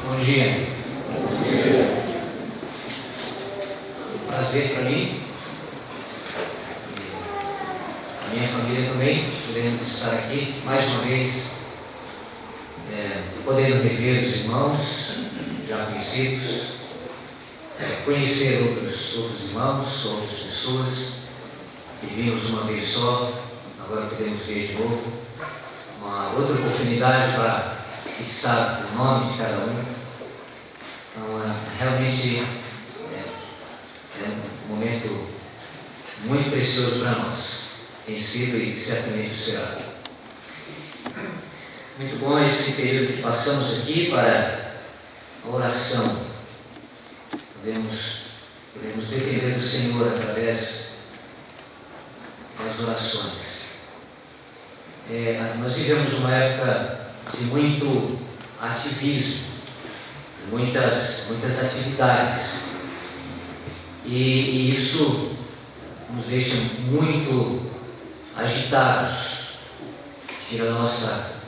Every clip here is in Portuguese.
Bom dia. Prazer para mim. A minha família também, podemos estar aqui mais uma vez, podendo rever os irmãos já conhecidos, conhecer outros irmãos, outras pessoas que vimos uma vez só, agora podemos ver de novo. Uma outra oportunidade para fixar o nome de cada um. Então, realmente é um momento muito precioso para nós. Tem sido e certamente será. Muito bom esse período que passamos aqui para a oração. Podemos depender do Senhor através das orações. Nós vivemos uma época de muito ativismo, muitas atividades, e isso nos deixa muito agitados, tira a nossa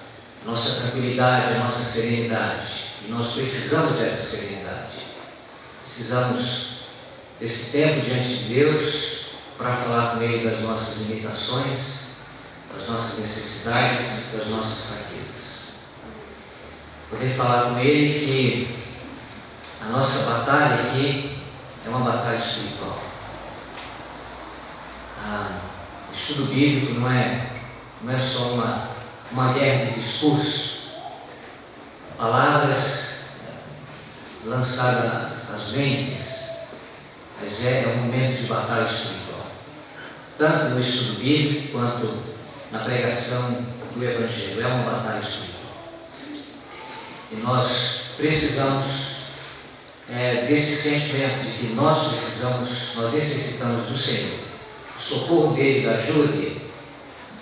tranquilidade, a nossa serenidade, e nós precisamos dessa serenidade, precisamos desse tempo diante de Deus para falar com Ele das nossas limitações, das nossas necessidades, das nossas fraquezas. Poder falar com Ele que a nossa batalha aqui é uma batalha espiritual. O estudo bíblico não é só uma guerra de discurso, palavras lançadas às mentes, mas é um momento de batalha espiritual, tanto no estudo bíblico quanto na pregação do Evangelho. É uma batalha espiritual. E nós precisamos desse sentimento de que nós necessitamos do Senhor, do socorro dEle, da ajuda dEle.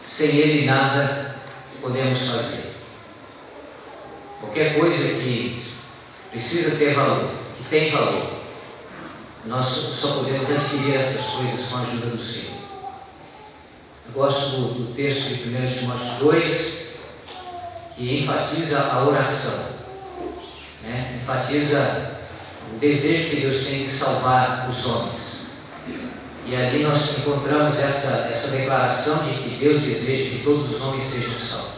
Sem Ele nada podemos fazer. Qualquer coisa que precisa ter valor, que tem valor, nós só podemos adquirir essas coisas com a ajuda do Senhor. Eu gosto do texto de 1 Timóteo 2, que enfatiza a oração, enfatiza o desejo que Deus tem de salvar os homens. E ali nós encontramos essa declaração de que Deus deseja que todos os homens sejam salvos.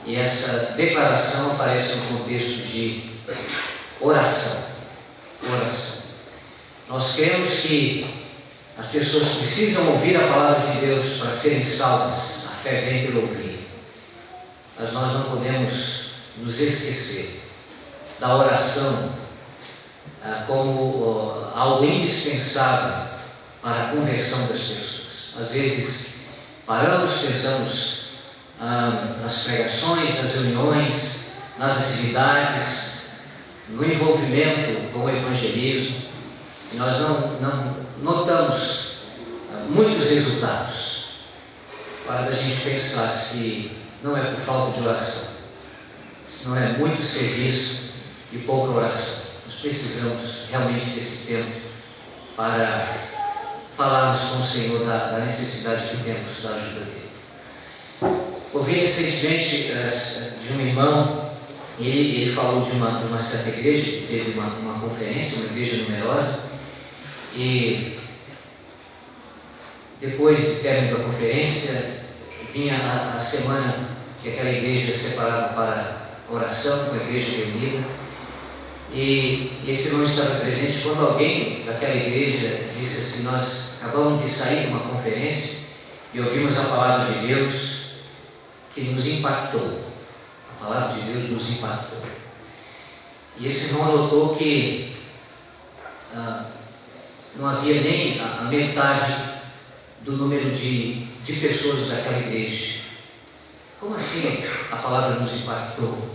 E essa declaração aparece no contexto de oração. Nós cremos que as pessoas precisam ouvir a palavra de Deus para serem salvas. A fé vem pelo ouvir. Mas nós não podemos nos esquecer da oração como algo indispensável para a conversão das pessoas. Às vezes paramos, pensamos nas pregações, nas reuniões, nas atividades, no envolvimento com o evangelismo, e nós não notamos muitos resultados. Para a gente pensar se não é por falta de oração, se não é muito serviço e pouca oração. Nós precisamos realmente desse tempo para falarmos com o Senhor da necessidade que temos da ajuda dEle. Ouvi recentemente de um irmão, ele falou de uma certa igreja que teve uma conferência, uma igreja numerosa, e depois do término da conferência, vinha a semana que aquela igreja separava para oração, com a igreja reunida, e esse irmão estava presente quando alguém daquela igreja disse assim: nós acabamos de sair de uma conferência e ouvimos a palavra de Deus que nos impactou. A palavra de Deus nos impactou. E esse irmão notou que não havia nem a metade do número de pessoas daquela igreja. Como assim a palavra nos impactou?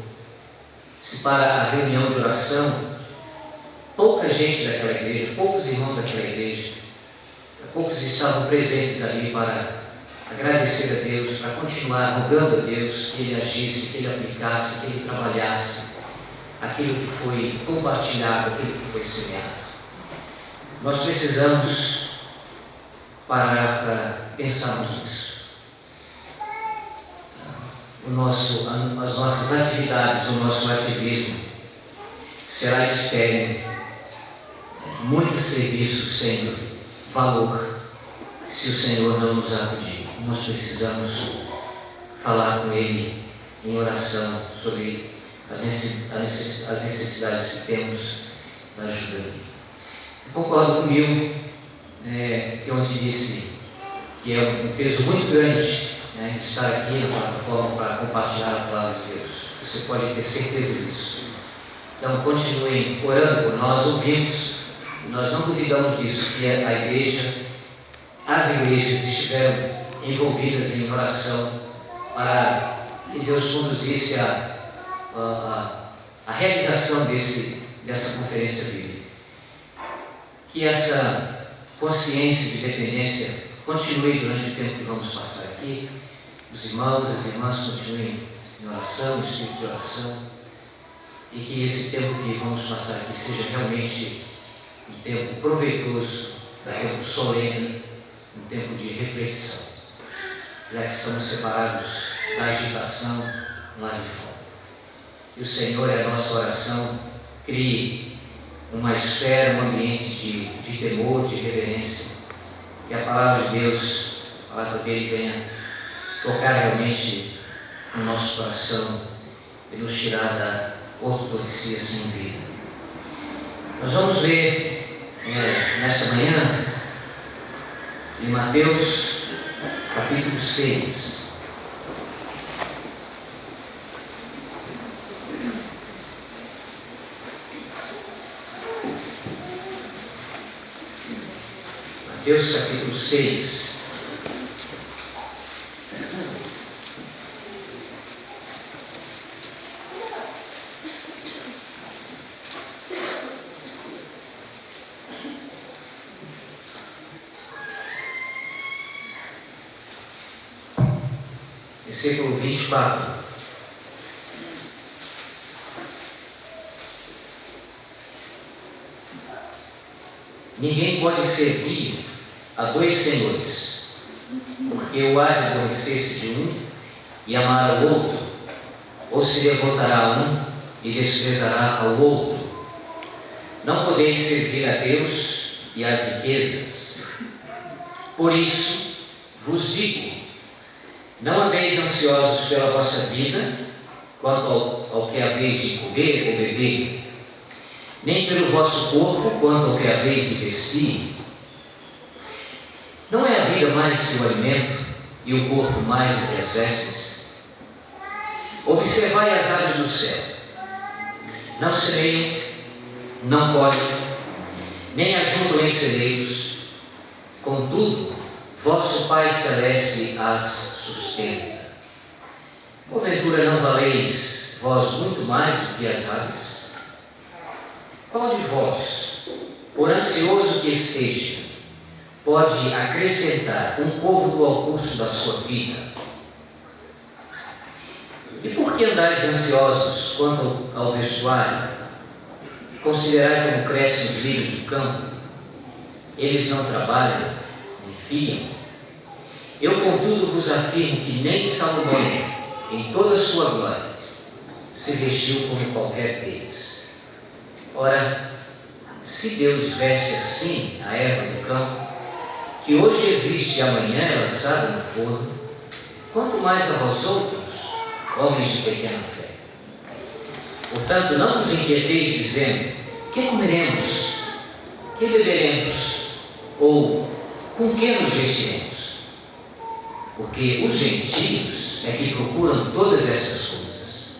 Se para a reunião de oração, pouca gente daquela igreja, poucos irmãos daquela igreja, poucos estavam presentes ali para agradecer a Deus, para continuar rogando a Deus que Ele agisse, que Ele aplicasse, que Ele trabalhasse aquilo que foi compartilhado, aquilo que foi semeado. Nós precisamos parar para pensarmos nisso. As nossas atividades, o nosso ativismo será estéril, muito serviço sem valor, se o Senhor não nos acudir. Nós precisamos falar com Ele em oração sobre as necessidades que temos da ajuda dele. Concordo comigo, que ontem disse que é um peso muito grande, estar aqui na plataforma para compartilhar a palavra de Deus. Você pode ter certeza disso. Então, continuem orando por nós, ouvimos, nós não duvidamos disso, que a igreja, as igrejas estiveram envolvidas em oração para que Deus conduzisse a realização dessa conferência bíblica. Que essa consciência de dependência continue durante o tempo que vamos passar aqui. Os irmãos, as irmãs continuem em oração, no espírito de oração, e que esse tempo que vamos passar aqui seja realmente um tempo proveitoso, um tempo solene, um tempo de reflexão, já que estamos separados da agitação lá de fora. Que o Senhor, é a nossa oração, crie uma esfera, um ambiente de temor, de reverência, que a palavra de Deus, a palavra dele venha tocar realmente no nosso coração e nos tirar da ortodoxia sem vida. Nós vamos ver nessa manhã em Mateus capítulo 6. Mateus capítulo 6. Versículo 24. Ninguém pode servir a dois senhores, porque o há de aborrecer-se de um e amar ao outro, ou se devotará a um e desprezará ao outro. Não podeis servir a Deus e às riquezas. Por isso vos digo, não andeis ansiosos pela vossa vida, quanto ao que haveis de comer ou beber, nem pelo vosso corpo, quanto ao que haveis de vestir. Não é a vida mais que o alimento, e o corpo mais do que as vestes? Observai as aves do céu. Não semeiam, não colhem, nem ajuntam em celeiros. Contudo, vosso Pai Celeste as sustenta. Porventura não valeis vós muito mais do que as aves? Qual de vós, por ansioso que esteja, pode acrescentar um côvado ao curso da sua vida? E por que andais ansiosos quanto ao vestuário? Considerai como crescem os lírios do campo. Eles não trabalham, nem fiam. Eu, contudo, vos afirmo que nem Salomão, em toda a sua glória, se vestiu como qualquer deles. Ora, se Deus veste assim a erva do campo, que hoje existe e amanhã é lançada no forno, quanto mais a vós outros, homens de pequena fé. Portanto, não vos inquieteis dizendo: que comeremos? Que beberemos? Ou com que nos vestiremos? Porque os gentios é que procuram todas essas coisas,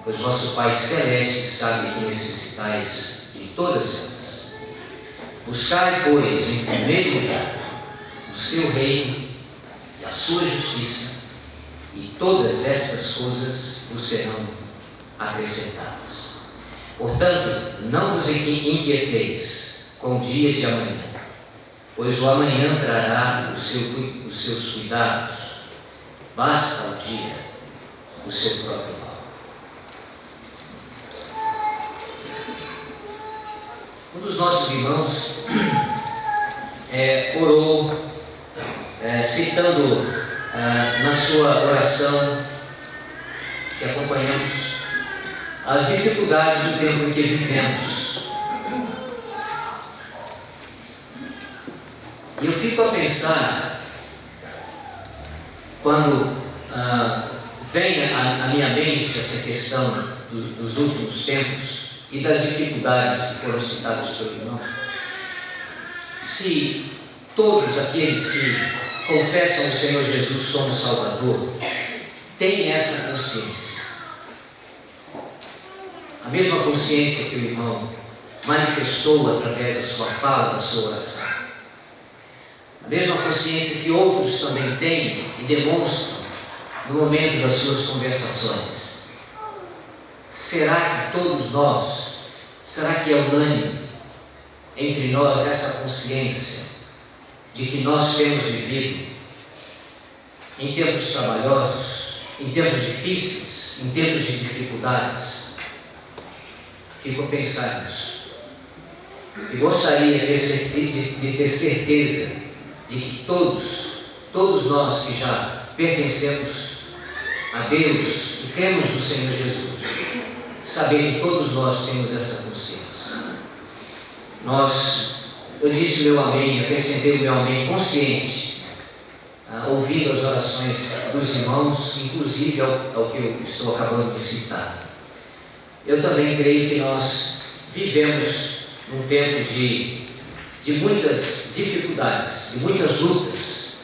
pois vosso Pai Celeste sabe que necessitais de todas elas. Buscai, pois, em primeiro lugar o seu reino e a sua justiça, e todas estas coisas vos serão acrescentadas. Portanto, não vos inquieteis com o dia de amanhã, pois o amanhã trará os seus cuidados. Basta ao dia o seu próprio mal. Um dos nossos irmãos orou citando na sua oração que acompanhamos as dificuldades do tempo em que vivemos. E eu fico a pensar, quando vem à minha mente essa questão dos últimos tempos e das dificuldades que foram citadas pelo irmão, se todos aqueles que confessam o Senhor Jesus como Salvador têm essa consciência, a mesma consciência que o irmão manifestou através da sua fala, da sua oração, a mesma consciência que outros também têm e demonstram no momento das suas conversações, será que todos nós, será que é unânime entre nós essa consciência de que nós temos vivido em tempos trabalhosos, em tempos difíceis, em tempos de dificuldades? Fico a pensar nisso. E gostaria de ter certeza de que todos nós que já pertencemos a Deus e cremos no Senhor Jesus, saber que todos nós temos essa consciência. Eu disse meu amém, acrescentei o meu amém consciente, ouvindo as orações dos irmãos, inclusive ao que eu estou acabando de citar. Eu também creio que nós vivemos num tempo de muitas dificuldades, de muitas lutas,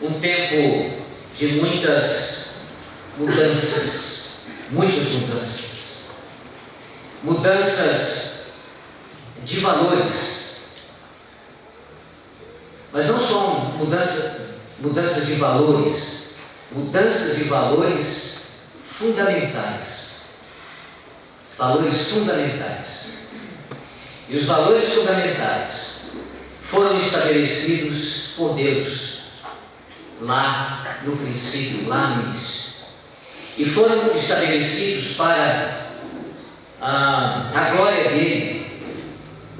um tempo de muitas mudanças, mudanças de valores, mas não só mudanças de valores, mudanças de valores fundamentais. Valores fundamentais. E os valores fundamentais foram estabelecidos por Deus lá no princípio, lá no início. E foram estabelecidos para a glória dele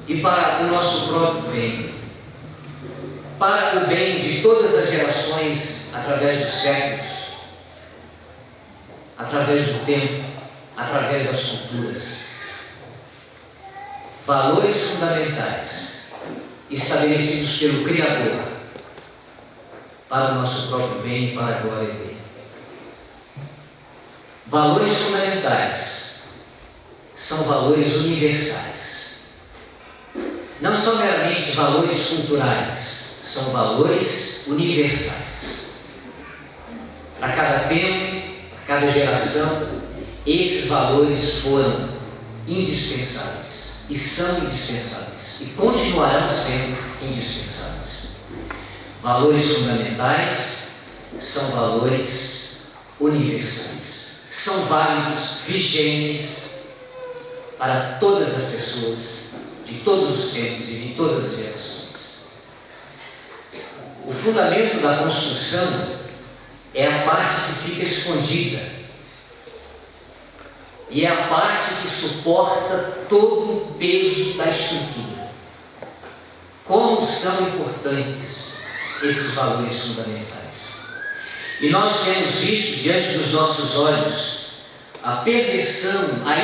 e para o nosso próprio bem, para o bem de todas as gerações, através dos séculos, através do tempo, através das culturas. Valores fundamentais estabelecidos pelo Criador para o nosso próprio bem e para a glória dele. Valores fundamentais são valores universais. Não são meramente valores culturais, são valores universais. Para cada tempo, para cada geração, esses valores foram indispensáveis e são indispensáveis e continuarão sendo indispensáveis. Valores fundamentais são valores universais, são válidos, vigentes para todas as pessoas, de todos os tempos e de todas as gerações. O fundamento da construção é a parte que fica escondida e é a parte que suporta todo o peso da estrutura. Como são importantes esses valores fundamentais. E nós temos visto diante dos nossos olhos a perversão, a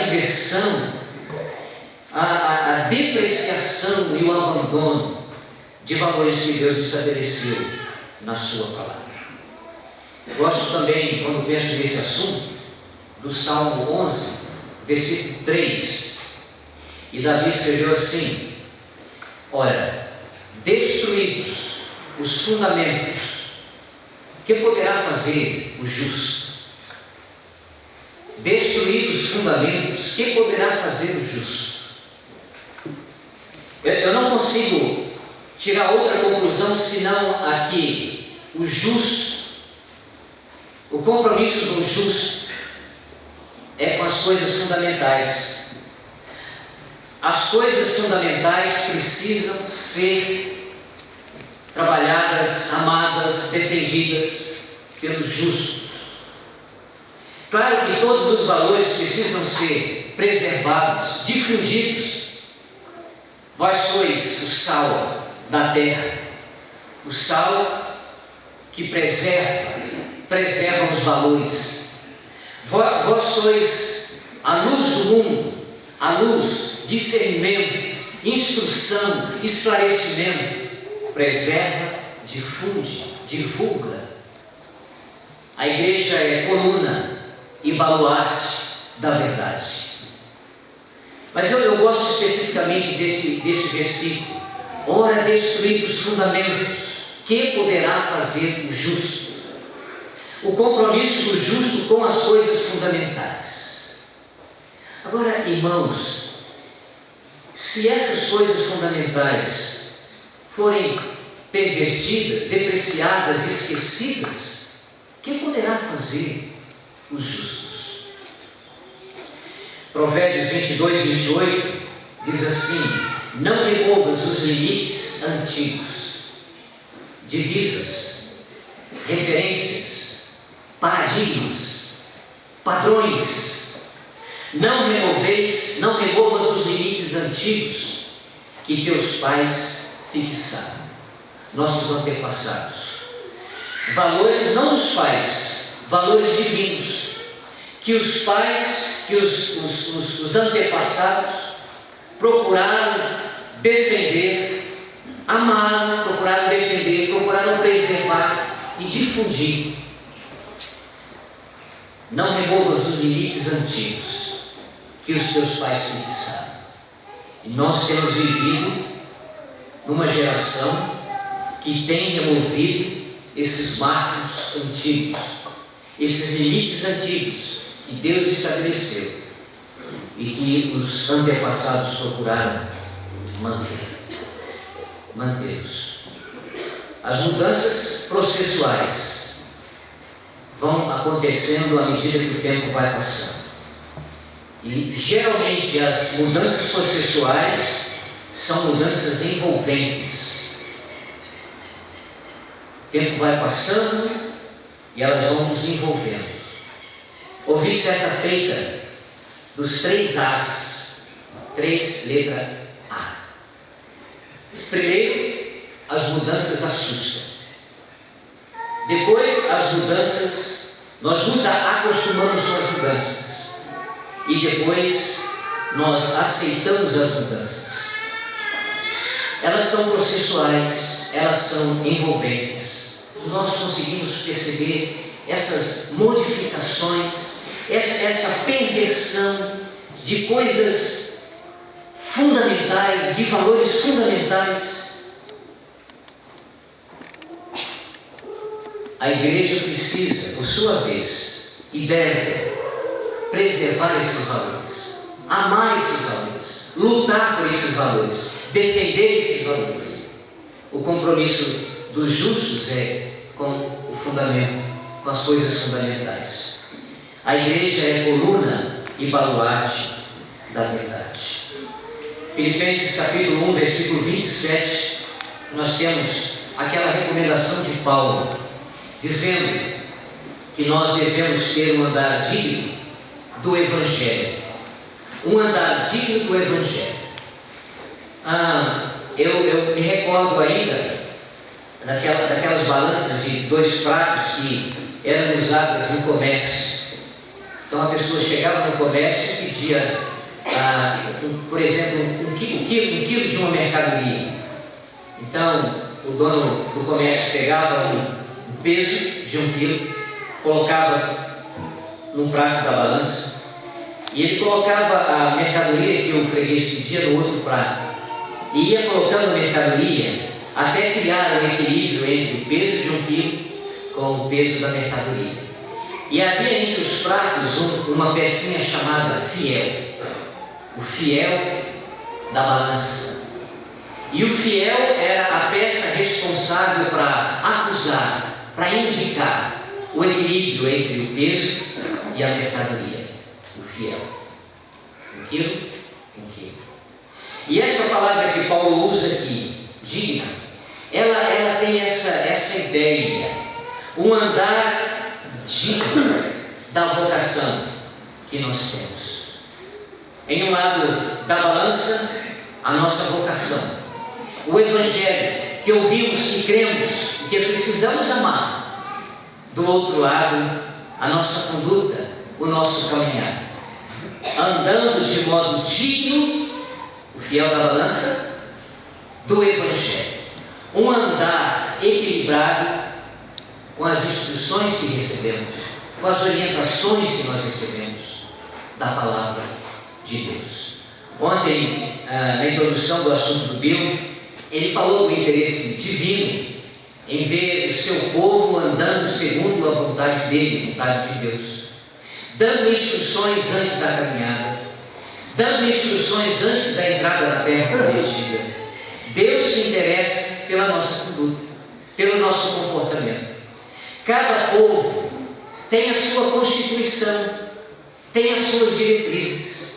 inversão, a depreciação e o abandono de valores que Deus estabeleceu na sua palavra. Gosto também, quando penso nesse assunto, do Salmo 11, versículo 3, e Davi escreveu assim: ora, destruídos os fundamentos, que poderá fazer o justo? Destruídos os fundamentos, que poderá fazer o justo? Eu não consigo tirar outra conclusão senão a que o justo, o compromisso do justo é com as coisas fundamentais. As coisas fundamentais precisam ser trabalhadas, amadas, defendidas pelos justos. Claro que todos os valores precisam ser preservados, difundidos. Vós sois o sal da terra, o sal que preserva os valores. Vós sois a luz do mundo, a luz, discernimento, instrução, esclarecimento, preserva, difunde, divulga. A igreja é coluna e baluarte da verdade. Mas eu gosto especificamente desse versículo. Ora, destruir os fundamentos, que poderá fazer o justo? O compromisso do justo com as coisas fundamentais. Agora, irmãos, se essas coisas fundamentais forem pervertidas, depreciadas, esquecidas, que poderá fazer os justos? Provérbios 22, 28 diz assim: não removas os limites antigos, divisas, referências, paradigmas, padrões. Não removas os limites antigos que teus pais fixaram, nossos antepassados. Valores não dos pais, valores divinos, que os pais, que os antepassados procuraram defender, amaram, procuraram defender, procuraram preservar e difundir. Não removas os limites antigos que os teus pais fixaram. E nós temos vivido numa geração que tem removido esses marcos antigos, esses limites antigos que Deus estabeleceu e que os antepassados procuraram mantê-los. As mudanças processuais vão acontecendo à medida que o tempo vai passando. E geralmente as mudanças processuais são mudanças envolventes. O tempo vai passando e elas vão nos envolvendo. Ouvi certa feita dos 3 As, 3 letra A. Primeiro, as mudanças assustam. Depois, as mudanças, nós nos acostumamos com as mudanças. E depois, nós aceitamos as mudanças. Elas são processuais, elas são envolventes. Nós conseguimos perceber essas modificações, essa perversão de coisas fundamentais, de valores fundamentais. A igreja precisa, por sua vez, e deve preservar esses valores, amar esses valores, lutar por esses valores, defender esses valores. O compromisso dos justos é com o fundamento, com as coisas fundamentais. A igreja é coluna e baluarte da verdade. Filipenses capítulo 1, versículo 27, nós temos aquela recomendação de Paulo, dizendo que nós devemos ter um andar digno do Evangelho. Um andar digno do Evangelho. Eu me recordo ainda daquelas balanças de 2 pratos que eram usadas no comércio. Então a pessoa chegava no comércio e pedia, por exemplo, um quilo de uma mercadoria. Então o dono do comércio pegava um peso de 1 quilo, colocava num prato da balança, e ele colocava a mercadoria que o freguês pedia no outro prato, e ia colocando a mercadoria até criar um equilíbrio entre o peso de 1 quilo com o peso da mercadoria. E havia entre os pratos uma pecinha chamada fiel, o fiel da balança. E o fiel era a peça responsável para acusar, para indicar o equilíbrio entre o peso e a mercadoria. O fiel. 1 quilo, 1 quilo. E essa palavra que Paulo usa aqui, digna, ela tem essa ideia, um andar digno da vocação que nós temos. Em um lado da balança, a nossa vocação, o Evangelho que ouvimos, que cremos, que precisamos amar. Do outro lado, a nossa conduta, o nosso caminhar. andando de modo digno, o fiel da balança, do Evangelho. Um andar equilibrado com as instruções que recebemos, com as orientações que nós recebemos da palavra de Deus. Ontem, na introdução do assunto do Bill, ele falou do interesse divino em ver o seu povo andando segundo a vontade dele, a vontade de Deus, dando instruções antes da caminhada, dando instruções antes da entrada na terra prometida. Deus se interessa pela nossa conduta, pelo nosso comportamento. Cada povo tem a sua constituição, tem as suas diretrizes.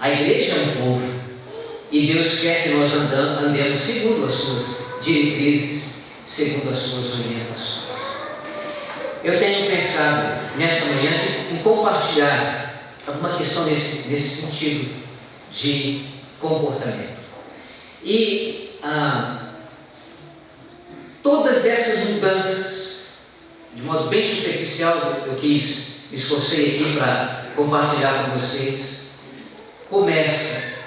A igreja é um povo e Deus quer que nós andemos segundo as suas diretrizes, segundo as suas orientações. Eu tenho pensado nesta manhã em compartilhar alguma questão nesse sentido de comportamento. E todas essas mudanças, de modo bem superficial, eu me esforcei aqui para compartilhar com vocês, começa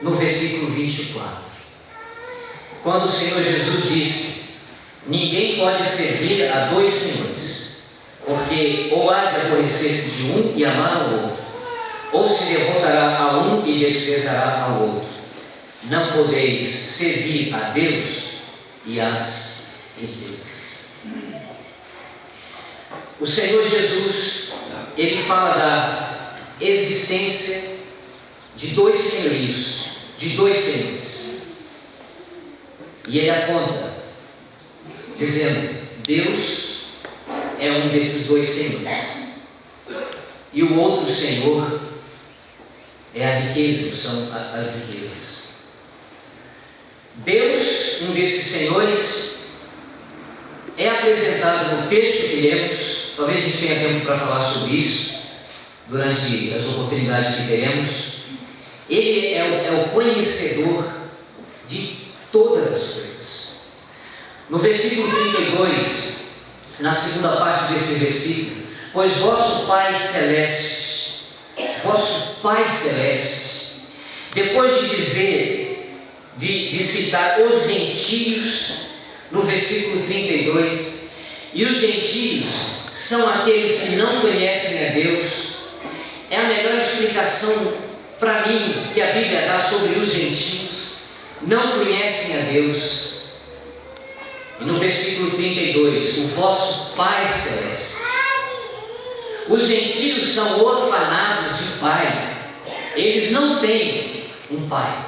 no versículo 24, quando o Senhor Jesus disse: ninguém pode servir a dois senhores, porque ou há de aborrecer-se de um e amar ao outro, ou se devotará a um e desprezará ao outro. Não podeis servir a Deus e às riquezas. O Senhor Jesus, ele fala da existência de dois senhorios, de dois senhores. E ele aponta, dizendo: Deus é um desses dois senhores. E o outro senhor é a riqueza, são as riquezas. Deus, um desses senhores, é apresentado no texto que lemos. Talvez a gente tenha tempo para falar sobre isso durante as oportunidades que teremos. Ele é o conhecedor de todas as coisas. No versículo 32, na segunda parte desse versículo: pois vosso Pai Celeste, depois de dizer, de citar os gentios, no versículo 32, e os gentios são aqueles que não conhecem a Deus. É a melhor explicação para mim que a Bíblia dá sobre os gentios. Não conhecem a Deus. E no versículo 32, o vosso Pai Celeste. Os gentios são orfanados de pai. Eles não têm um pai.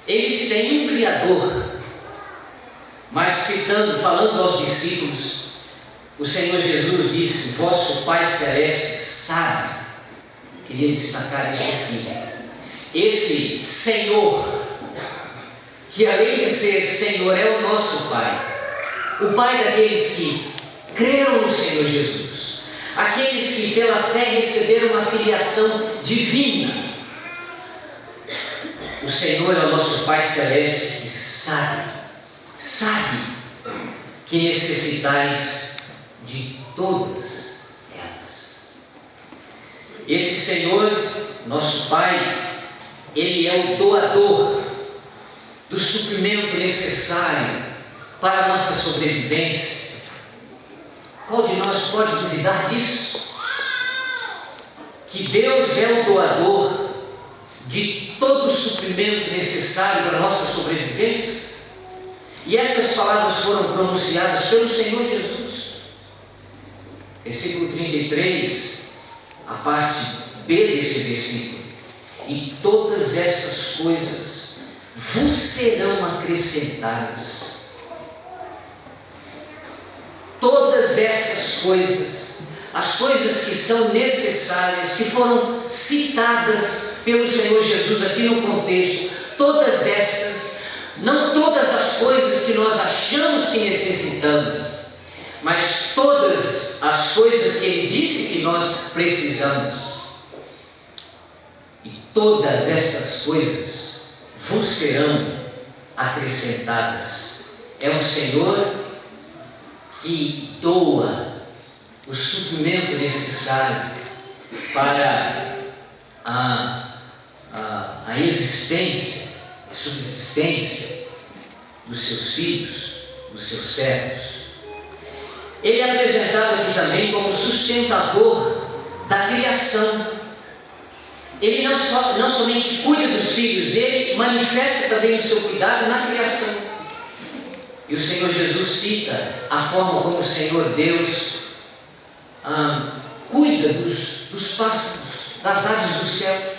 Eles têm um Criador. Mas falando aos discípulos, o Senhor Jesus disse: vosso Pai Celeste sabe. Queria destacar isso aqui. Esse Senhor, que além de ser Senhor, é o nosso Pai. O Pai daqueles que creram no Senhor Jesus. Aqueles que pela fé receberam uma filiação divina. O Senhor é o nosso Pai Celeste que sabe que necessitais de todas elas. Esse Senhor, nosso Pai, Ele é o doador do suprimento necessário para a nossa sobrevivência. Qual de nós pode duvidar disso? Que Deus é o doador de todo o suprimento necessário para a nossa sobrevivência? E essas palavras foram pronunciadas pelo Senhor Jesus. Versículo 33, a parte B desse versículo: e todas estas coisas vos serão acrescentadas. Todas estas coisas, as coisas que são necessárias, que foram citadas pelo Senhor Jesus aqui no contexto, todas estas, não todas as coisas que nós achamos que necessitamos, mas todas as coisas que Ele disse que nós precisamos. E todas estas coisas vos serão acrescentadas. É um Senhor que doa o suprimento necessário para a existência, a subsistência dos seus filhos, dos seus servos. Ele é apresentado aqui também como sustentador da criação. Ele não somente cuida dos filhos, ele manifesta também o seu cuidado na criação. E o Senhor Jesus cita a forma como o Senhor Deus cuida dos pássaros, das aves do céu.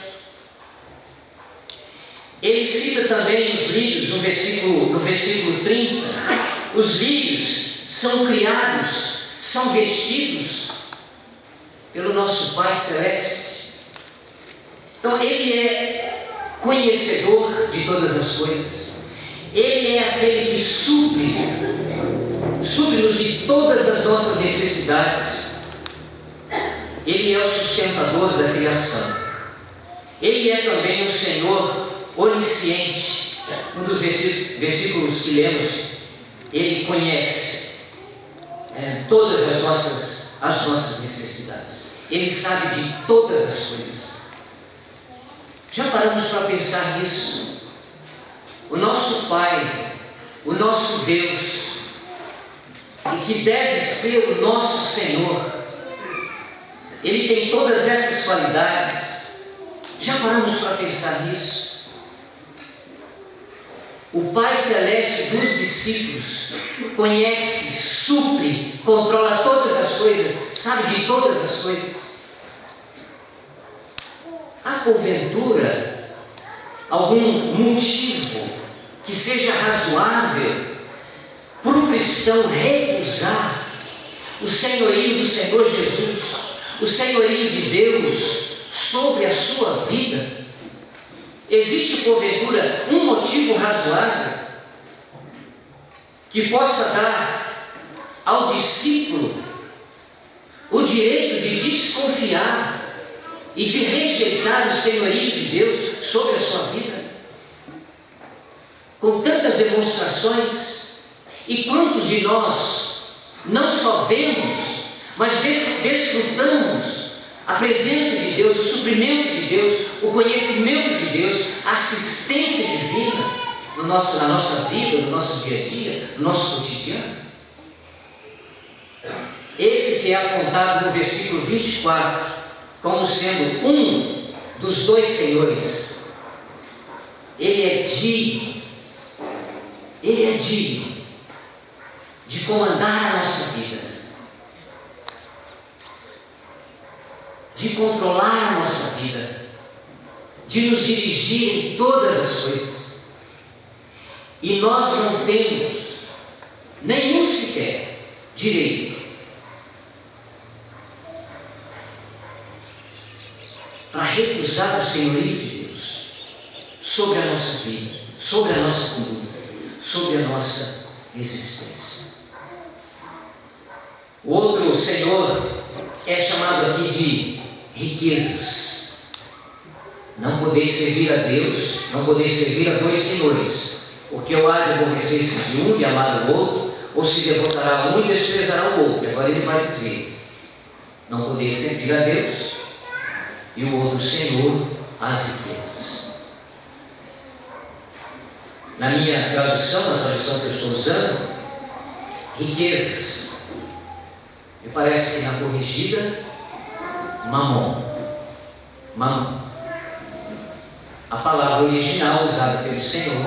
Ele cita também os lírios no versículo 30. Os lírios são criados, são vestidos pelo nosso Pai Celeste. Então ele é conhecedor de todas as coisas. Ele é aquele que supre-nos de todas as nossas necessidades. Ele é o sustentador da criação. Ele é também o Senhor onisciente. Um dos versículos que lemos, ele conhece todas as nossas necessidades. Ele sabe de todas as coisas. Já paramos para pensar nisso? O nosso Pai, o nosso Deus, e que deve ser o nosso Senhor, Ele tem todas essas qualidades. Já paramos para pensar nisso? O Pai Celeste dos discípulos conhece, supre, controla todas as coisas, sabe de todas as coisas. Há porventura algum motivo que seja razoável para o cristão recusar o senhorio do Senhor Jesus, o senhorio de Deus sobre a sua vida? Existe porventura um motivo razoável que possa dar ao discípulo o direito de desconfiar e de rejeitar o senhorio de Deus sobre a sua vida? Com tantas demonstrações, e quantos de nós não só vemos, mas desfrutamos a presença de Deus, o suprimento de Deus, o conhecimento de Deus, a assistência divina na nossa vida, no nosso dia a dia, no nosso cotidiano? Esse que é apontado no versículo 24 como sendo um dos dois senhores, ele é digno de comandar a nossa vida, de controlar a nossa vida, de nos dirigir em todas as coisas. E nós não temos nenhum sequer direito para recusar o senhorio de Deus sobre a nossa vida, sobre a nossa conduta, sobre a nossa existência. O outro Senhor é chamado aqui de riquezas. Não podeis servir a Deus, não podeis servir a dois senhores, porque ou há de aborrecer-se de um e amar o outro, ou se devotará a um e desprezará o outro. Agora ele vai dizer: não podeis servir a Deus e o outro Senhor, as riquezas. Na minha tradução, na tradução que eu estou usando, riquezas, me parece que na corrigida, mamon. A palavra original usada pelo Senhor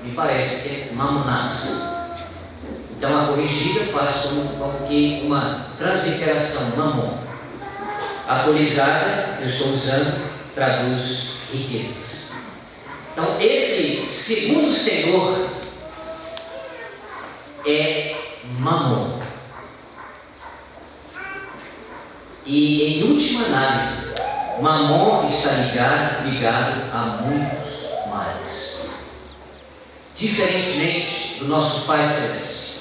me parece que é mamonás. Então a corrigida faz como que uma transliteração, mamon. A atualizada, eu estou usando, traduz riquezas. Então esse segundo Senhor é mamon. E em última análise, mamon está ligado a muitos males. Diferentemente do nosso Pai Celeste,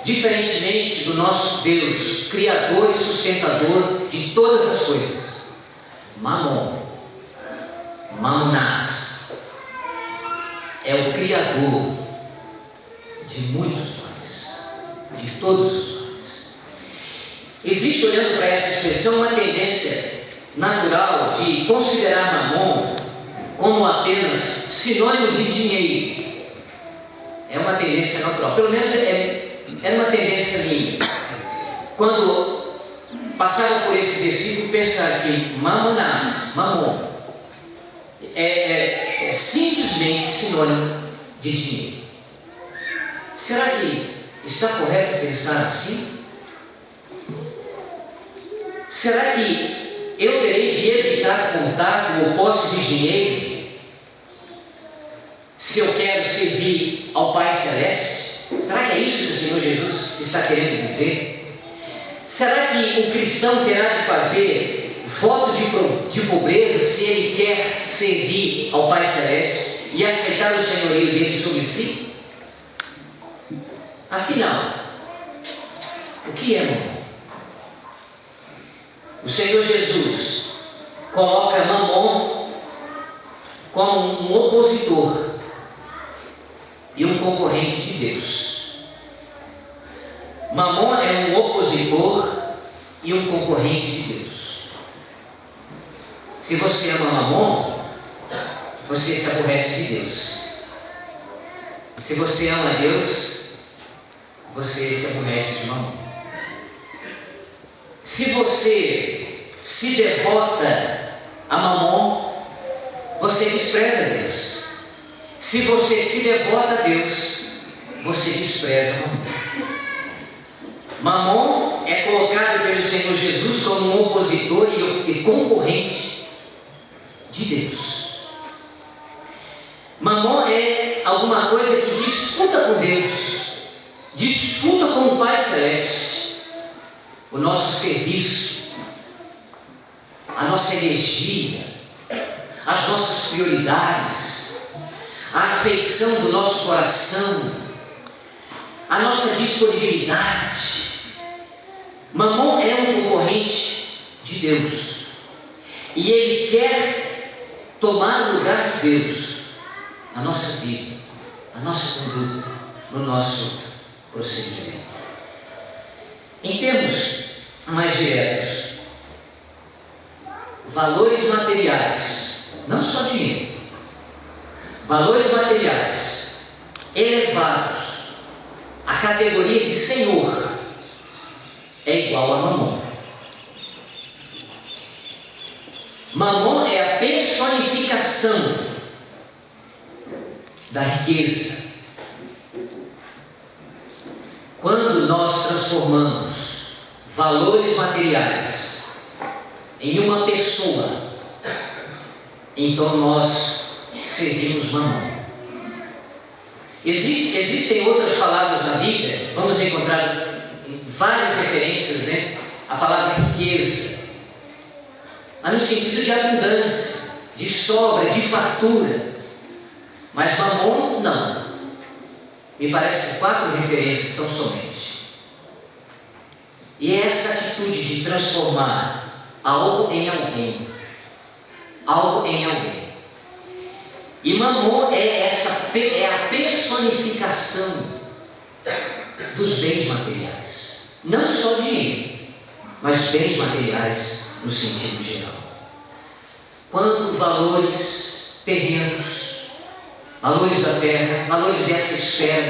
diferentemente do nosso Deus, Criador e sustentador de todas as coisas, mamonás, é o Criador de muitos males, de todos os males. Existe, olhando para essa expressão, uma tendência natural de considerar Mamon como apenas sinônimo de dinheiro. É uma tendência natural, pelo menos é uma tendência minha. Quando passaram por esse versículo, pensar que mamon, é simplesmente sinônimo de dinheiro. Será que está correto pensar assim? Será que eu terei de evitar contato ou posse de dinheiro se eu quero servir ao Pai Celeste? Será que é isso que o Senhor Jesus está querendo dizer? Será que o cristão terá de fazer voto de pobreza se ele quer servir ao Pai Celeste e aceitar o senhorio dele sobre si? Afinal, o que é mamon? O Senhor Jesus coloca mamon como um opositor e um concorrente de Deus. Mamon é um opositor e um concorrente de Deus. Se você ama mamon, você se aborrece de Deus. Se você ama Deus, você se aborrece de mamon. Se você se devota a mamon, você despreza Deus. Se você se devota a Deus, você despreza mamon. Mamon é colocado pelo Senhor Jesus como um opositor e concorrente de Deus. Mamon é alguma coisa que disputa com Deus, disputa com o Pai Celeste o nosso serviço, a nossa energia, as nossas prioridades, a afeição do nosso coração, a nossa disponibilidade. Mamon é um concorrente de Deus e ele quer tomar o lugar de Deus na nossa vida, na nossa conduta, no nosso procedimento. Em termos mais diretos, valores materiais, não só dinheiro, valores materiais elevados à categoria de senhor é igual a mamon. Mamon é a personificação da riqueza. Quando nós transformamos valores materiais em uma pessoa, então nós servimos mamon. Existem outras palavras na Bíblia, vamos encontrar várias referências, né? A palavra riqueza, mas no sentido de abundância, de sobra, de fartura. Mas mamon não. Me parece que 4 referências tão somente. E é essa atitude de transformar algo em alguém. Algo em alguém. E mamon é a personificação dos bens materiais. Não só dinheiro, mas bens materiais no sentido geral. Quando valores terrenos, valores da terra, valores dessa esfera,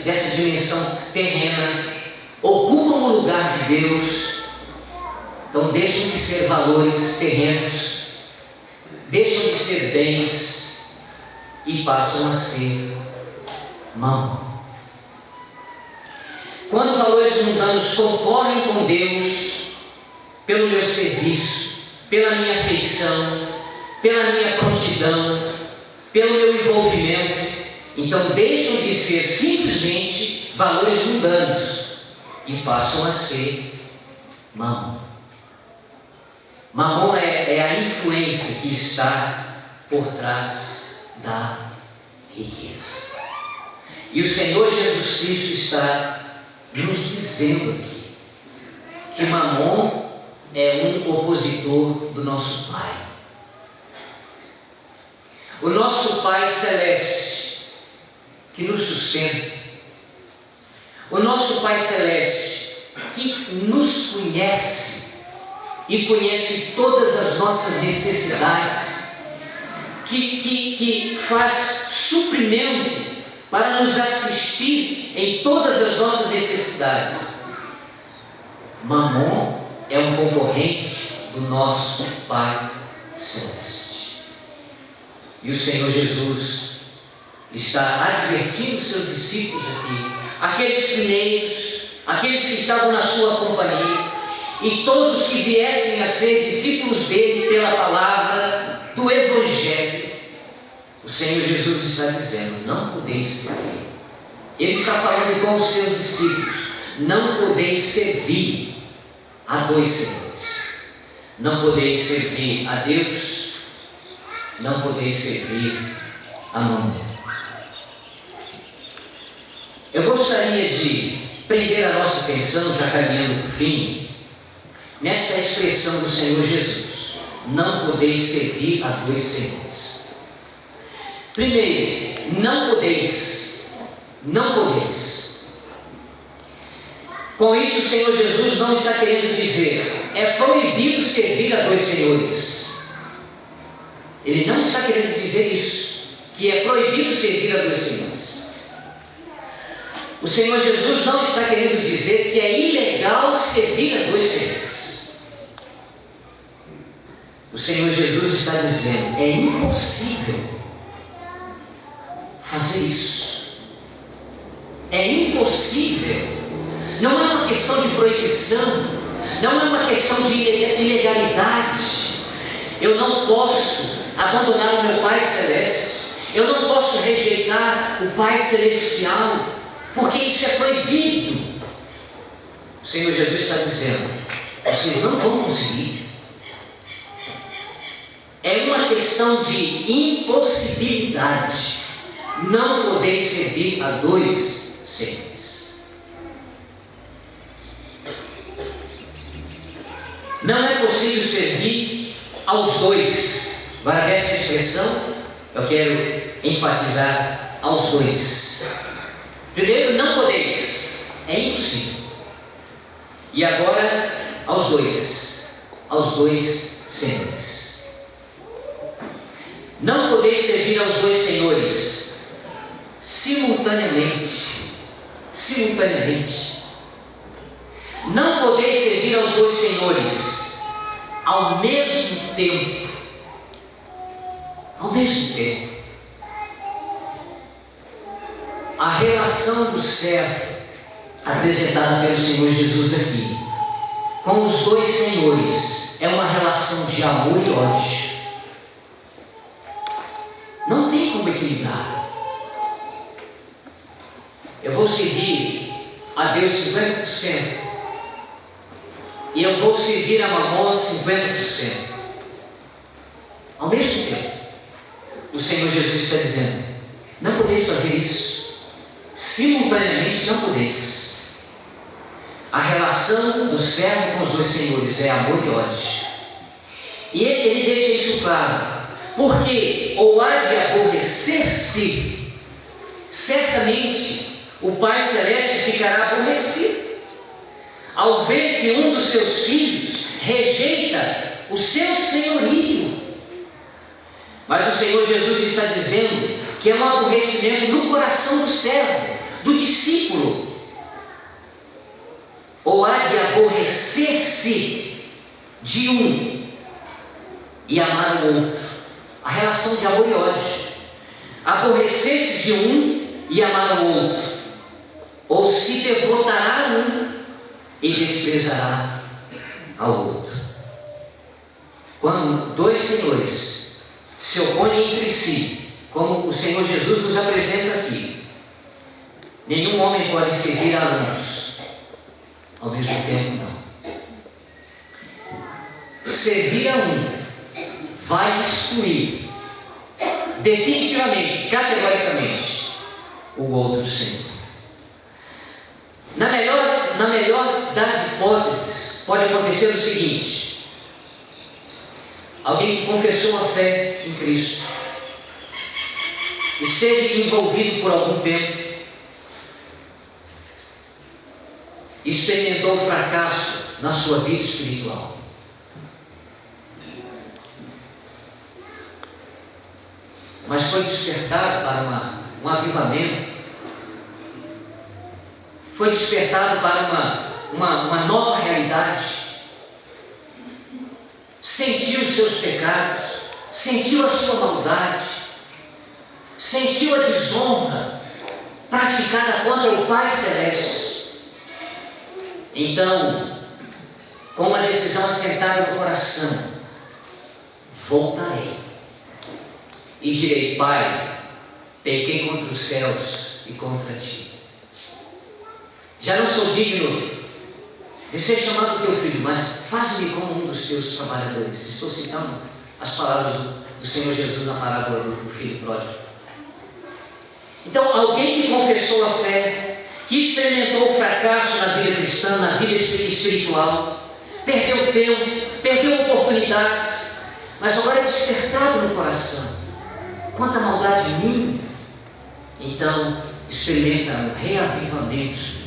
dessa dimensão terrena, ocupam o lugar de Deus, então deixam de ser valores terrenos, deixam de ser bens e passam a ser mamon. Quando valores mundanos concorrem com Deus pelo meu serviço, pela minha afeição, pela minha prontidão, pelo meu envolvimento, então deixam de ser simplesmente valores mundanos e passam a ser mamon. Mamon é a influência que está por trás da riqueza. E o Senhor Jesus Cristo está nos dizendo aqui que mamon é um opositor do nosso Pai. O nosso Pai Celeste, que nos sustenta, o nosso Pai Celeste, que nos conhece e conhece todas as nossas necessidades, que faz suprimento para nos assistir em todas as nossas necessidades. Mamon é um concorrente do nosso Pai Celeste. E o Senhor Jesus está advertindo os seus discípulos aqui, aqueles primeiros, aqueles que estavam na sua companhia, e todos que viessem a ser discípulos dele pela palavra do Evangelho. O Senhor Jesus está dizendo: não podeis servir. Ele está falando com os seus discípulos: não podeis servir a dois senhores. Não podeis servir a Deus, não podeis servir a Mamon. Eu gostaria de prender a nossa atenção, já caminhando para o fim, nessa expressão do Senhor Jesus: não podeis servir a dois senhores. Primeiro, não podeis. Com isso, o Senhor Jesus não está querendo dizer é proibido servir a dois senhores. Ele não está querendo dizer isso, que é proibido servir a dois senhores. O Senhor Jesus não está querendo dizer que é ilegal servir a dois senhores. O Senhor Jesus está dizendo: é impossível fazer isso. É impossível. Não é uma questão de proibição, não é uma questão de ilegalidade. Eu não posso abandonar o meu Pai Celeste, eu não posso rejeitar o Pai Celestial, porque isso é proibido. O Senhor Jesus está dizendo: vocês não vão conseguir. É uma questão de impossibilidade. Não podeis servir a dois senhores. Não é possível servir aos dois. Agora, essa expressão eu quero enfatizar: aos dois. Primeiro, não podeis, é impossível. E agora, aos dois senhores. Não podeis servir aos dois senhores simultaneamente. Não podeis servir aos dois senhores ao mesmo tempo. A relação do servo apresentada pelo Senhor Jesus aqui com os dois senhores é uma relação de amor e ódio. Não tem como equilibrar. Eu vou servir a Deus 50% e eu vou servir a Mamon 50%. Ao mesmo tempo, o Senhor Jesus está dizendo: não podeis fazer isso. Simultaneamente não podeis. A relação do servo com os dois senhores é amor e ódio. E ele deixa isso claro. Porque ou há de aborrecer-se, certamente o Pai Celeste ficará aborrecido ao ver que um dos seus filhos rejeita o seu senhorio. Mas o Senhor Jesus está dizendo que é um aborrecimento no coração do servo, do discípulo. Ou há de aborrecer-se de um e amar o outro. A relação de amor e ódio. Aborrecer-se de um e amar o outro. Ou se devotará a um e desprezará ao outro. Quando dois senhores se opõem entre si, como o Senhor Jesus nos apresenta aqui, nenhum homem pode servir a ambos ao mesmo tempo, não. Servir a um vai excluir definitivamente, categoricamente, o outro senhor. Na melhor das hipóteses, pode acontecer o seguinte: alguém que confessou a fé em Cristo, esteve envolvido por algum tempo, experimentou fracasso na sua vida espiritual. mas foi despertado para um avivamento, foi despertado para uma nova realidade. Sentiu os seus pecados, sentiu a sua maldade, sentiu a desonra praticada contra o Pai Celeste. Então, com uma decisão assentada no coração, voltarei e direi: Pai, pequei contra os céus e contra ti. Já não sou digno de ser chamado teu filho, mas faz-me como um dos teus trabalhadores. Estou citando as palavras do Senhor Jesus na parábola do filho pródigo. Então, alguém que confessou a fé, que experimentou o fracasso na vida cristã, na vida espiritual, perdeu tempo, perdeu oportunidades, mas agora é despertado no coração quanta maldade minha, então experimenta um reavivamento,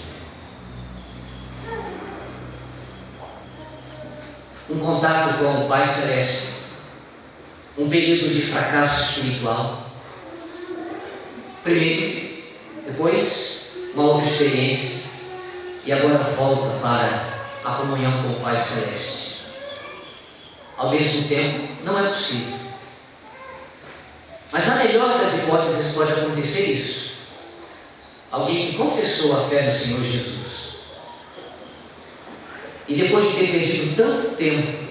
um contato com o Pai Celeste, um período de fracasso espiritual, primeiro, depois uma outra experiência, e agora volta para a comunhão com o Pai Celeste. Ao mesmo tempo, não é possível, mas na melhor das hipóteses pode acontecer isso. Alguém que confessou a fé no Senhor Jesus, e depois de ter perdido tanto tempo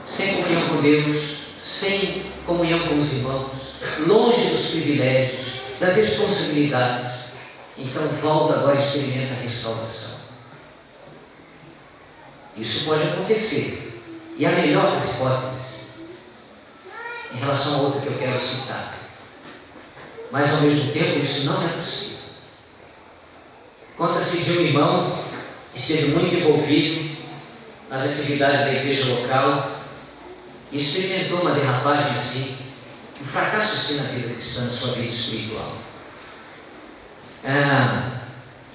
sem comunhão com Deus, sem comunhão com os irmãos, longe dos privilégios, das responsabilidades, então volta agora e experimenta a restauração. Isso pode acontecer, e a melhor das hipóteses, em relação a outra que eu quero citar, mas ao mesmo tempo isso não é possível. Conta-se de um irmão que esteve muito envolvido nas atividades da igreja local e experimentou uma derrapagem assim, um fracasso assim na vida cristã, na sua vida espiritual.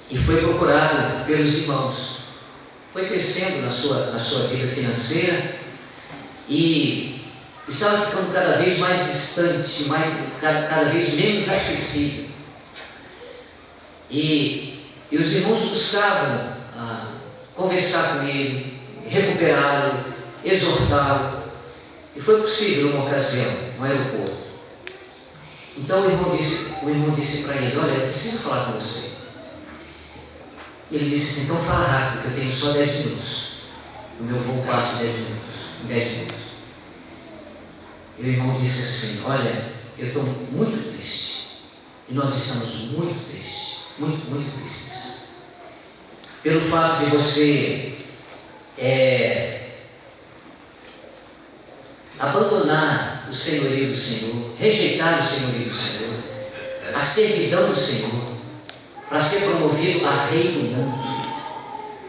E foi procurado pelos irmãos, foi crescendo na sua vida financeira e estava ficando cada vez mais distante, cada vez menos acessível. E os irmãos buscavam conversar com ele, recuperá-lo, exortá-lo. E foi possível uma ocasião, no aeroporto. Então o irmão disse para ele: olha, eu preciso falar com você. Ele disse assim: então fala rápido, que eu tenho só 10 minutos. O meu voo passa em 10 minutos. Em 10 minutos. E o irmão disse assim: olha, eu estou muito triste. E nós estamos muito tristes. Muito, muito tristes. Pelo fato de você abandonar o senhorio do Senhor, rejeitar o senhorio do Senhor, a servidão do Senhor, para ser promovido a rei do mundo,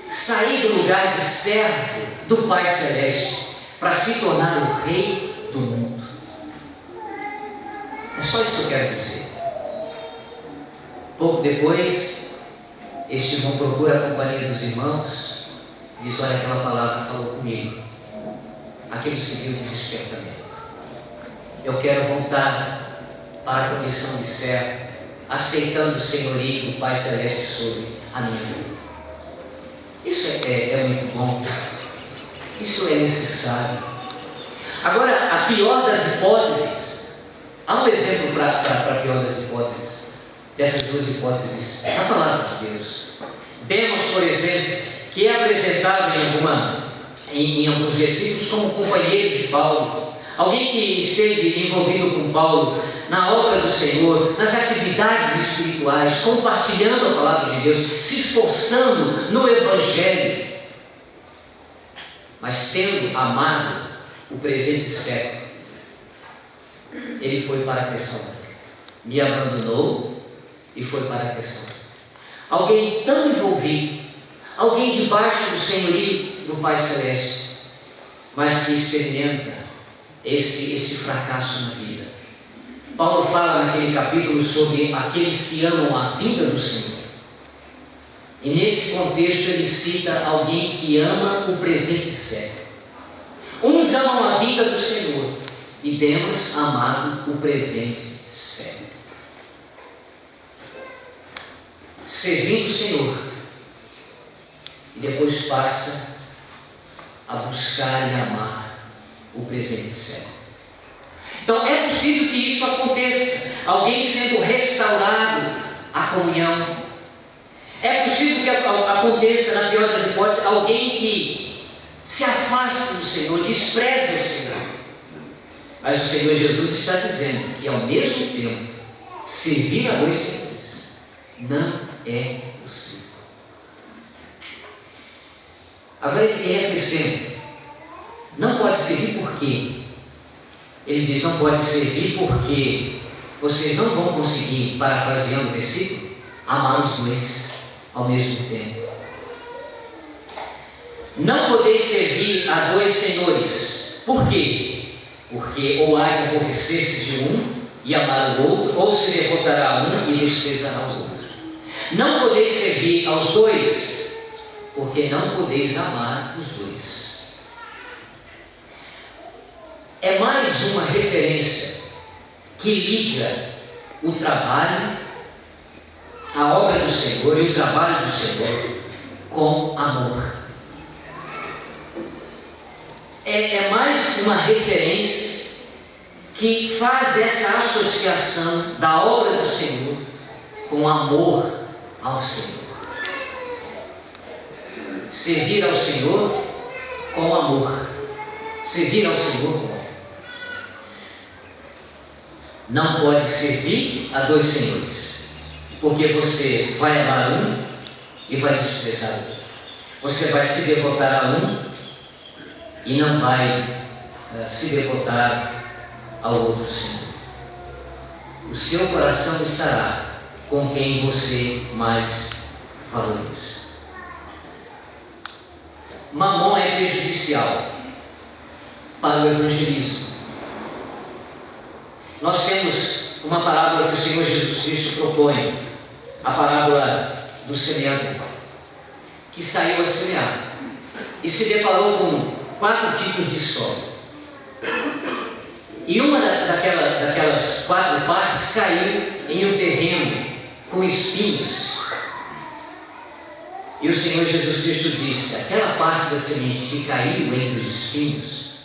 sair do lugar de servo do Pai Celeste para se tornar o rei do mundo. É só isso que eu quero dizer. Pouco depois, este irmão procura a companhia dos irmãos e diz: olha, aquela palavra falou comigo, aquele seguiu de despertamento. Eu quero voltar para a condição de servo, aceitando o senhorio do Pai Celeste sobre a minha vida. Isso é muito bom, isso é necessário. Agora, a pior das hipóteses, há um exemplo para a pior das hipóteses, dessas duas hipóteses, na palavra de Deus. Demos, por exemplo, que é apresentado em alguns versículos como companheiro de Paulo, alguém que esteve envolvido com Paulo na obra do Senhor, nas atividades espirituais, compartilhando a palavra de Deus, se esforçando no Evangelho, mas tendo amado o presente século, ele foi para a questão, me abandonou e foi para a questão. Alguém tão envolvido, alguém debaixo do senhorio do Pai Celeste, mas que experimenta esse fracasso na vida. Paulo fala naquele capítulo sobre aqueles que amam a vinda do Senhor. E nesse contexto ele cita alguém que ama o presente século. Uns amam a vinda do Senhor e Demas, amado, o presente século. Servindo o Senhor, e depois passa a buscar e amar o presente século. Então é possível que isso aconteça, alguém sendo restaurado à comunhão. É possível que aconteça, na pior das hipóteses, alguém que se afaste do Senhor, despreze o Senhor. Mas o Senhor Jesus está dizendo que ao mesmo tempo, servir a dois senhores não é possível. Agora ele acrescenta, não pode servir por quê? Ele diz, não pode servir porque vocês não vão conseguir, parafraseando o versículo, amar os dois ao mesmo tempo. Não podeis servir a dois senhores. Por quê? Porque ou há de aborrecer-se de um e amar o outro, ou se devotará a um e desprezará o outro. Não podeis servir aos dois, porque não podeis amar os dois. É mais uma referência que liga o trabalho, a obra do Senhor e o trabalho do Senhor com amor. É mais uma referência que faz essa associação da obra do Senhor com amor ao Senhor. Servir ao Senhor com amor. Servir ao Senhor com amor. Não pode servir a dois senhores, porque você vai amar um e vai desprezar o outro. Você vai se devotar a um e não vai se devotar ao outro Senhor. O seu coração estará com quem você mais valoriza. Mamon é prejudicial para o evangelismo. Nós temos uma parábola que o Senhor Jesus Cristo propõe, a parábola do semeador, que saiu a semear e se deparou com 4 tipos de solo. E uma daquelas 4 partes caiu em um terreno com espinhos. E o Senhor Jesus Cristo disse, aquela parte da semente que caiu entre os espinhos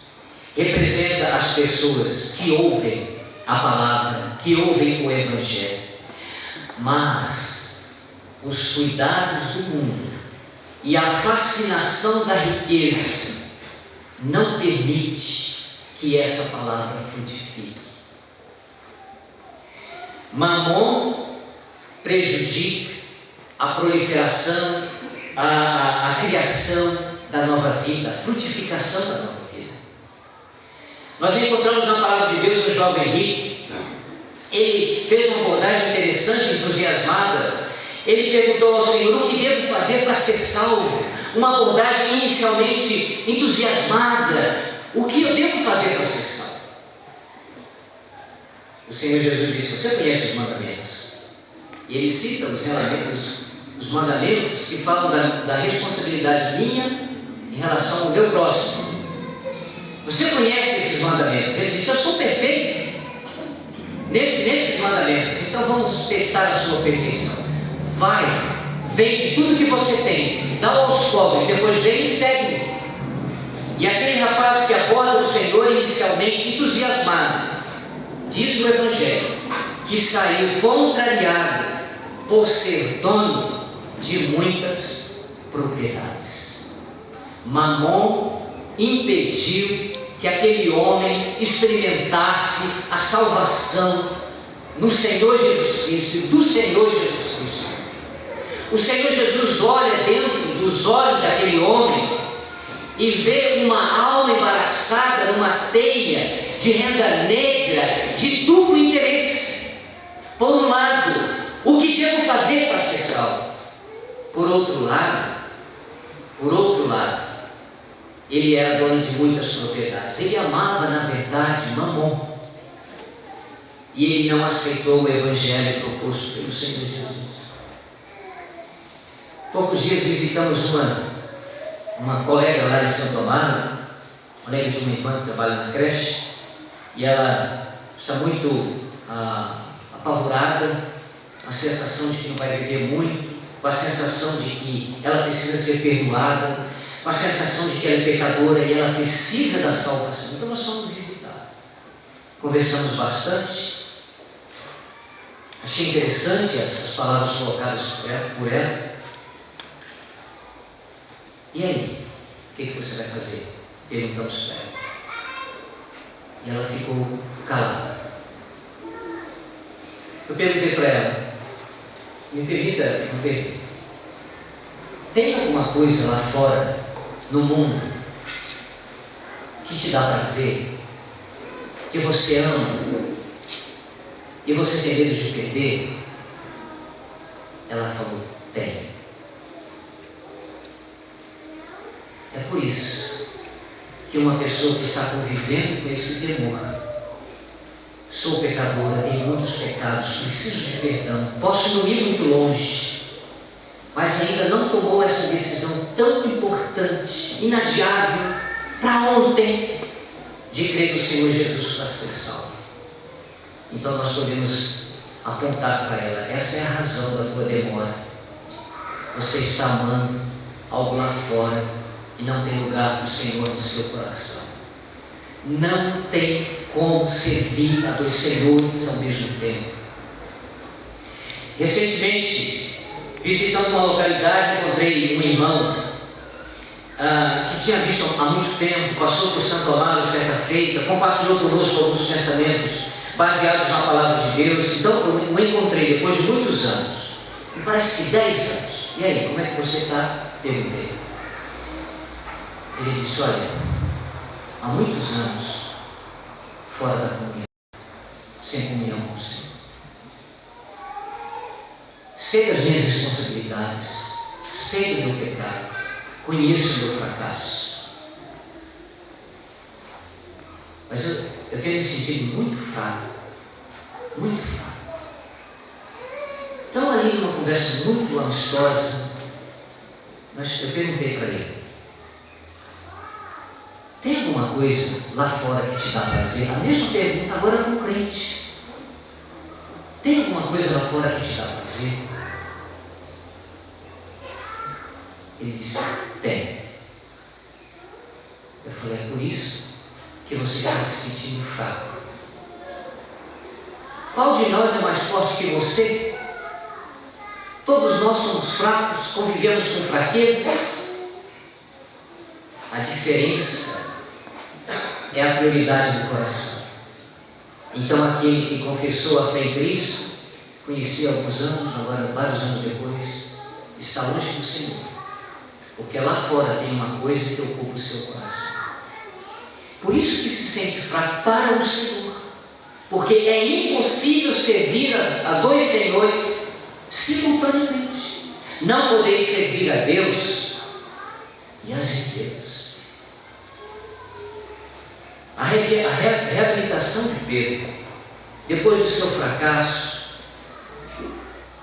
representa as pessoas que ouvem a palavra, que ouvem o Evangelho, mas os cuidados do mundo e a fascinação da riqueza não permite que essa palavra frutifique. Mamon prejudica a proliferação, a criação da nova vida, a frutificação da nova vida. Nós encontramos na palavra de Deus um jovem rico. Ele fez uma abordagem interessante, entusiasmada. Ele perguntou ao Senhor, o que devo fazer para ser salvo? Uma abordagem inicialmente entusiasmada. O que eu devo fazer para ser salvo? O Senhor Jesus disse, você conhece os mandamentos? E ele cita os mandamentos que falam da responsabilidade minha em relação ao meu próximo. Você conhece esses mandamentos? Ele disse, eu sou perfeito nesses mandamentos. Então vamos testar a sua perfeição. Vai, vende tudo que você tem, dá aos pobres, depois vem e segue-me. E aquele rapaz que aborda o Senhor inicialmente entusiasmado, diz o Evangelho, que saiu contrariado por ser dono de muitas propriedades. Mamon impediu que aquele homem experimentasse a salvação no Senhor Jesus Cristo e do Senhor Jesus Cristo. O Senhor Jesus olha dentro dos olhos daquele homem e vê uma alma embaraçada numa teia de renda negra, de duplo interesse. Por um lado, o que devo fazer para ser salvo? Por outro lado, ele era dono de muitas propriedades. Ele amava, na verdade, Mamon. E ele não aceitou o Evangelho proposto pelo Senhor Jesus. Poucos dias visitamos uma colega lá de Santo Amaro, colega de uma irmã que trabalha na creche, e ela está muito apavorada, com a sensação de que não vai viver muito, com a sensação de que ela precisa ser perdoada, com a sensação de que ela é pecadora e ela precisa da salvação. Então nós fomos visitar, conversamos bastante. Achei interessante essas palavras colocadas por ela. E aí? O que você vai fazer? Perguntamos para ela. E ela ficou calada. Eu perguntei para ela, me permita perguntar, tem alguma coisa lá fora, no mundo, que te dá prazer, que você ama, e você tem medo de perder? Ela falou, tem. É por isso que uma pessoa que está convivendo com esse temor, sou pecadora em muitos pecados, preciso de perdão, posso não ir muito longe, mas ainda não tomou essa decisão tão importante, inadiável, para ontem, de crer no Senhor Jesus para ser salvo. Então nós podemos apontar para ela, essa é a razão da tua demora. Você está amando algo lá fora e não tem lugar para o Senhor no seu coração. Não tem como servir a dois senhores ao mesmo tempo. Recentemente, visitando uma localidade, encontrei um irmão que tinha visto há muito tempo, passou por Santo Amaro certa feita, compartilhou conosco alguns pensamentos baseados na palavra de Deus. Então eu o encontrei depois de muitos anos, me parece que 10 anos. E aí, como é que você está? Perguntei. Ele disse, olha, há muitos anos fora da comunhão, sem comunhão com o Senhor. Sei das minhas responsabilidades, sei do meu pecado, conheço o meu fracasso, mas eu tenho me sentido muito fraco, muito fraco. Então ali numa conversa muito amistosa, eu perguntei para ele, tem alguma coisa lá fora que te dá prazer? A mesma pergunta agora com o crente. Tem alguma coisa lá fora que te dá prazer? Ele disse, tem. Eu falei, é por isso que você está se sentindo fraco. Qual de nós é mais forte que você? Todos nós somos fracos, convivemos com fraquezas. A diferença é a prioridade do coração. Então aquele que confessou a fé em Cristo, conheci há alguns anos, agora vários anos depois, está longe do Senhor, porque lá fora tem uma coisa que ocupa o seu coração. Por isso que se sente fraco para o Senhor, porque é impossível servir a dois senhores simultaneamente. Não podeis servir a Deus e as riquezas. A reabilitação de Pedro, depois do seu fracasso,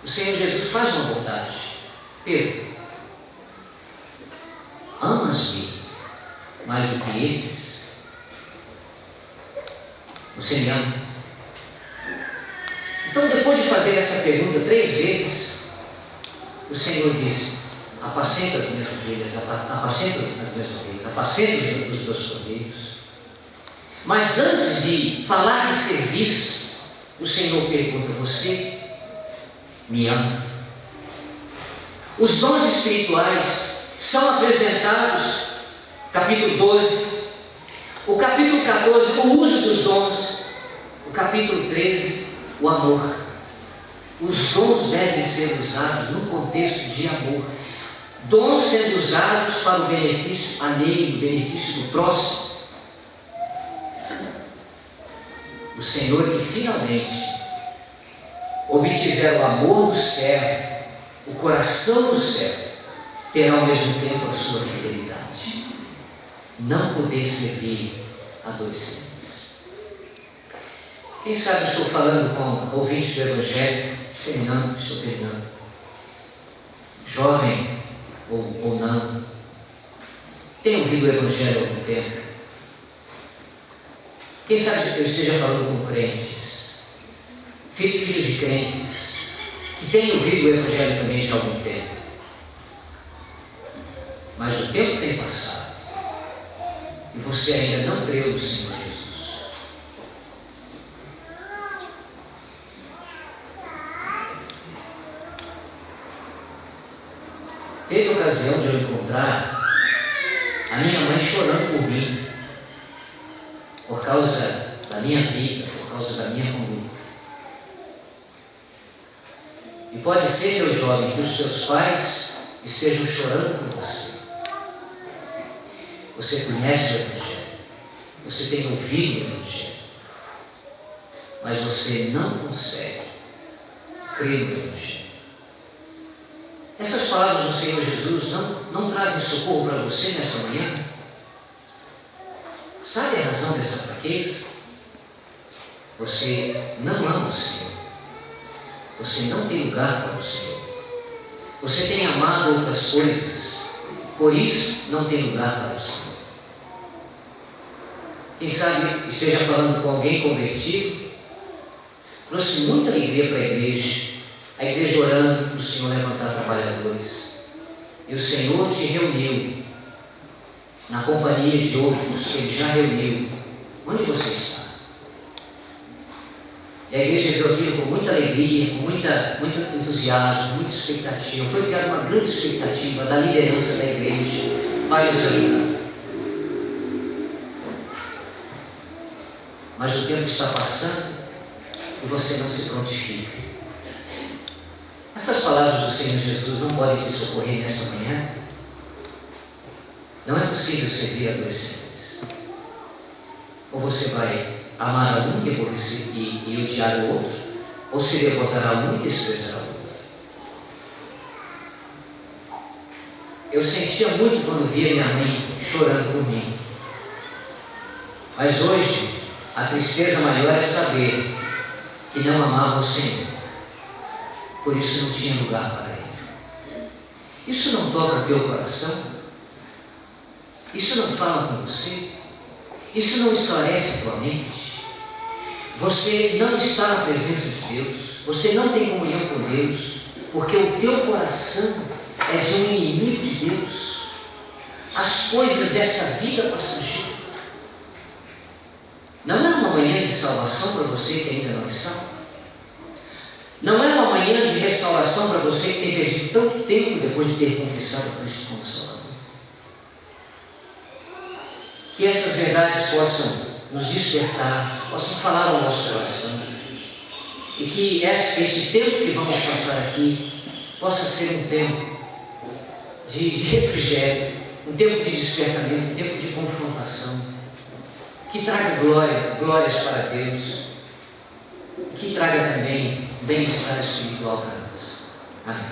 o Senhor Jesus faz uma abordagem. Pedro, amas-me mais do que esses? Você me ama? Então, depois de fazer essa pergunta 3 vezes, o Senhor disse, apacenta as minhas ovelhas, apacenta os meus cordeiros. Mas antes de falar de serviço, o Senhor pergunta, você me ama? Os dons espirituais são apresentados, capítulo 12, o capítulo 14, o uso dos dons, o capítulo 13, o amor. Os dons devem ser usados no contexto de amor. Dons sendo usados para o benefício alheio, o benefício do próximo. O Senhor que finalmente obtiver o amor do servo, o coração do servo, terá ao mesmo tempo a sua fidelidade. Não poder servir a dois senhores. Quem sabe estou falando com ouvintes do Evangelho, estou terminando, jovem ou não, tem ouvido o Evangelho há algum tempo, Quem sabe eu esteja falando com crentes, filhos de crentes, que têm ouvido o Evangelho também já há algum tempo. Mas o tempo tem passado e você ainda não creu no Senhor Jesus. Teve a ocasião de eu encontrar a minha mãe chorando por mim, por causa da minha vida, por causa da minha conduta. E pode ser, meu jovem, que os teus pais estejam chorando por você. Você conhece o Evangelho, você tem ouvido o Evangelho, mas você não consegue crer no Evangelho. Essas palavras do Senhor Jesus não trazem socorro para você nessa manhã? Sabe a razão dessa fraqueza? Você não ama o Senhor. Você não tem lugar para o Senhor. Você tem amado outras coisas, por isso não tem lugar para o Senhor. Quem sabe esteja falando com alguém convertido, trouxe muita alegria para a igreja orando para o Senhor levantar trabalhadores. E o Senhor te reuniu na companhia de outros que Ele já reuniu. Onde você está? E a igreja viu aquilo com muita alegria, com muito entusiasmo, muita expectativa. Foi criada uma grande expectativa da liderança da igreja. Vai nos ajudar. Mas o tempo está passando e você não se prontifica. Essas palavras do Senhor Jesus não podem te socorrer nesta manhã? Não é possível servir adolescentes. Ou você vai amar a um e odiar o outro, ou se devotar a um e desprezar o outro. Eu sentia muito quando via minha mãe chorando por mim. Mas hoje, a tristeza maior é saber que não amava o Senhor. Por isso não tinha lugar para Ele. Isso não toca o teu coração? Isso não fala com você? Isso não esclarece a tua mente? Você não está na presença de Deus. Você não tem comunhão com Deus, porque o teu coração é de um inimigo de Deus. As coisas dessa vida passageira. Não é uma manhã de salvação para você que ainda não é salvo? Não é uma manhã de restauração para você que tem perdido tanto tempo depois de ter confessado a Cristo como Salvador? Que essas verdades possam nos despertar, possam falar ao nosso coração, e que esse tempo que vamos passar aqui possa ser um tempo de refrigério, um tempo de despertamento, um tempo de confrontação, que traga glórias para Deus, que traga também bem-estar espiritual para nós. Amém.